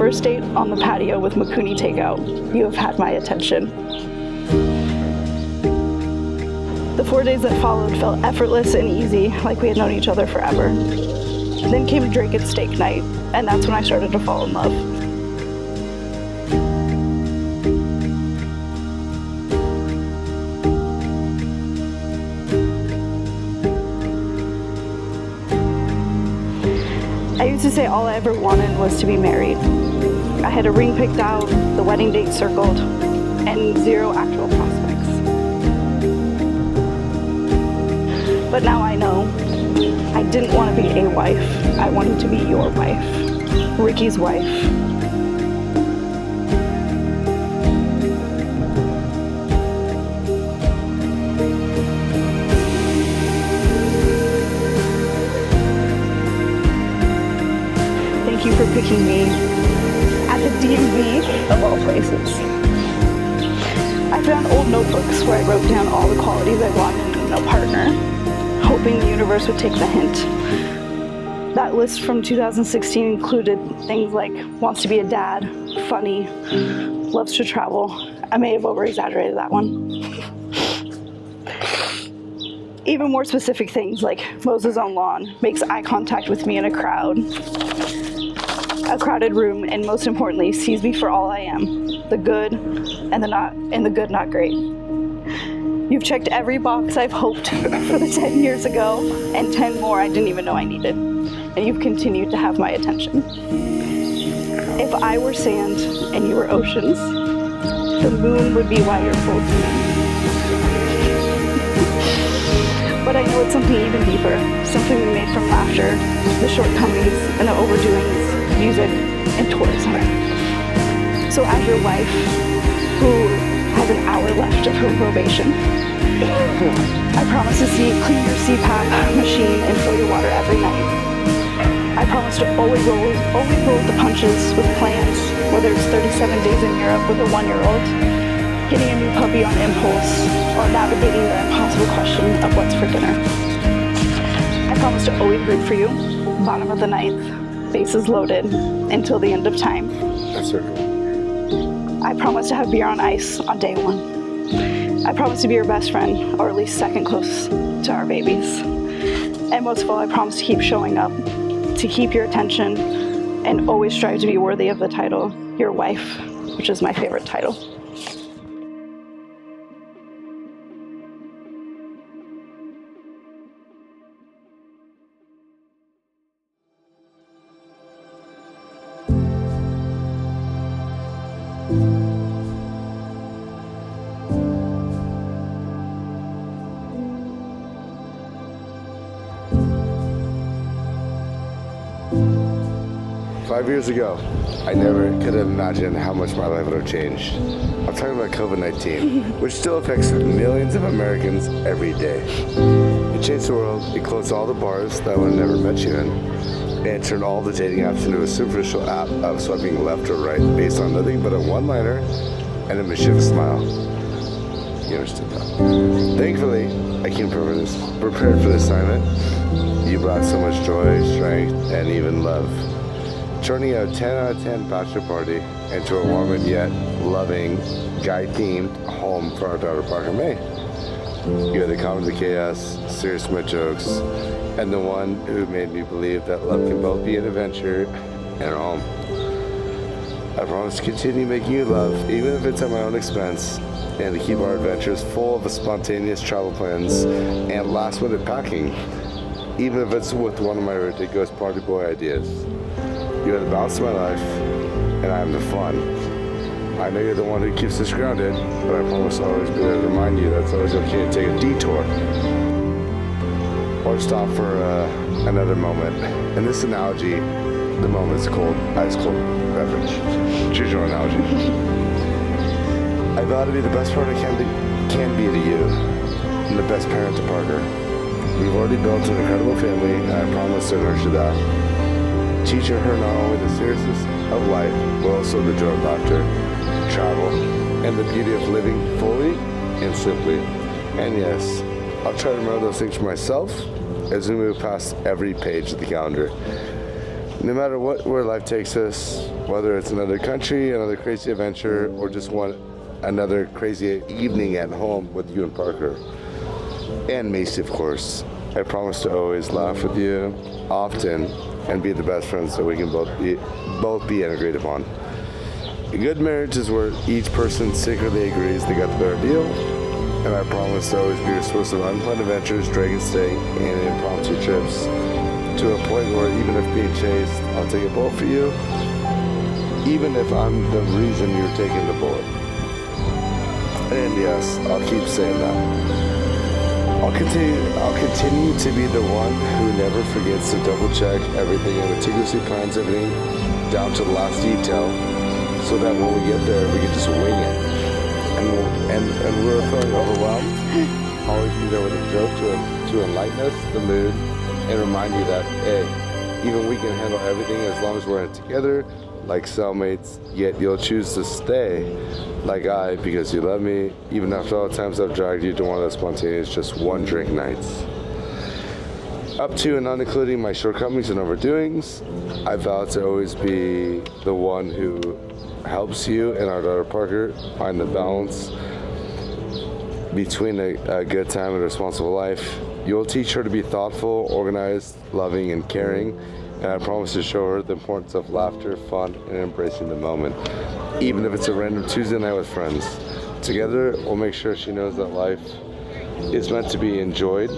first date on the patio with Makuni takeout. You have had my attention. The 4 days that followed felt effortless and easy, like we had known each other forever. Then came drink and steak night, and that's when I started to fall in love. I used to say all I ever wanted was to be married. I had a ring picked out, the wedding date circled, and zero actual prospects. But now I know I didn't want to be a wife. I wanted to be your wife, Ricky's wife. Thank you for picking me at the DMV of all places. I found old notebooks where I wrote down all the qualities I wanted in a partner, hoping the universe would take the hint. That list from 2016 included things like wants to be a dad, funny, loves to travel. I may have over-exaggerated that one. Even more specific things like mows his own lawn, makes eye contact with me in a crowded room, and most importantly, sees me for all I am, the good and the good not great. You've checked every box I've hoped for the 10 years ago, and 10 more I didn't even know I needed. And you've continued to have my attention. If I were sand and you were oceans, the moon would be why you're full to me. But I know it's something even deeper, something we made from laughter, the shortcomings and the overdoings, music and tourism. So as your wife, who has an hour left of her probation, I promise to clean your CPAP machine and fill your water every night. I promise to always roll with the punches with plans, whether it's 37 days in Europe with a 1-year-old, getting a new puppy on impulse, or navigating the impossible question of what's for dinner. I promise to always root for you, bottom of the ninth, bases loaded, until the end of time. That's circle. I promise to have beer on ice on day 1. I promise to be your best friend, or at least second close to our babies. And most of all, I promise to keep showing up, to keep your attention, and always strive to be worthy of the title, your wife, which is my favorite title. 5 years ago, I never could have imagined how much my life would have changed. I'm talking about COVID-19, which still affects millions of Americans every day. It changed the world, it closed all the bars that I would have never met you in, and it turned all the dating apps into a superficial app of swiping left or right based on nothing but a one-liner and a mischievous smile. You understood that. Thankfully, I came prepared for this assignment. You brought so much joy, strength, and even love, turning a 10 out of 10 bachelor party into a warm and yet loving, guy-themed home for our daughter Parker May. You had the calm of the chaos, serious my jokes, and the one who made me believe that love can both be an adventure and a home. I promise to continue making you love, even if it's at my own expense, and to keep our adventures full of spontaneous travel plans and last-minute packing, even if it's with one of my ridiculous party boy ideas. You are the balance of my life, and I am the fun. I know you're the one who keeps us grounded, but I promise I'll always be there to remind you that it's always okay to take a detour or stop for another moment. In this analogy, the moment is cold, ice cold beverage. Choose your analogy. I vow to be the best partner I can be to you, and the best parent to Parker. We've already built an incredible family, and I promise to nurture that. Teaching her not only the seriousness of life, but also the joy of laughter, travel, and the beauty of living fully and simply. And yes, I'll try to remember those things for myself as we move past every page of the calendar. No matter where life takes us, whether it's another country, another crazy adventure, or just another crazy evening at home with you and Parker. And Macy, of course. I promise to always laugh with you often and be the best friends that we can both be and agree upon. A good marriage is where each person secretly agrees they got the better deal, and I promise to always be your source of unplanned adventures, dragon staying, and impromptu trips, to a point where even if being chased, I'll take a bullet for you, even if I'm the reason you're taking the bullet. And yes, I'll keep saying that. I'll continue to be the one who never forgets to double check everything and meticulously plans everything down to the last detail, so that when we get there, we can just wing it. And we're feeling overwhelmed, always be there with a joke to enlighten us, the mood, and remind you that, hey, even we can handle everything as long as we're in it together, like cellmates, yet you'll choose to stay like I, because you love me, even after all the times I've dragged you to one of those spontaneous just one drink nights. Up to and not including my shortcomings and overdoings, I vow to always be the one who helps you and our daughter Parker find the balance between a good time and a responsible life. You'll teach her to be thoughtful, organized, loving, and caring, and I promise to show her the importance of laughter, fun, and embracing the moment, even if it's a random Tuesday night with friends. Together, we'll make sure she knows that life is meant to be enjoyed,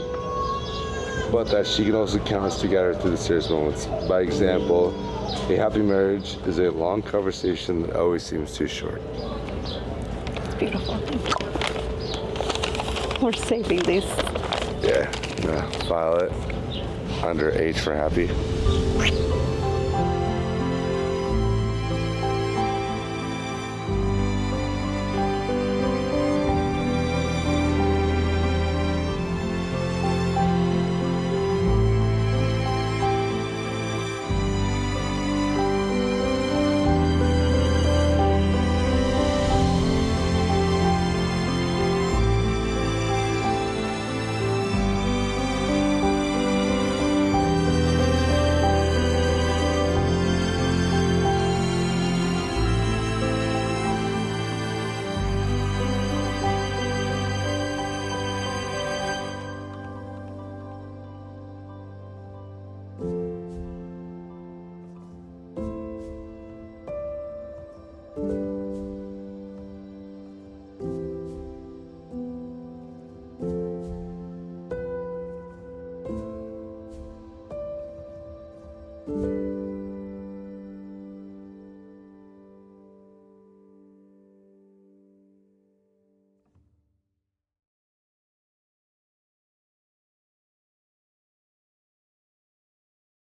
but that she can also count us together through the serious moments. By example, a happy marriage is a long conversation that always seems too short. It's beautiful. We're saving these. Yeah, Violet, under H for happy.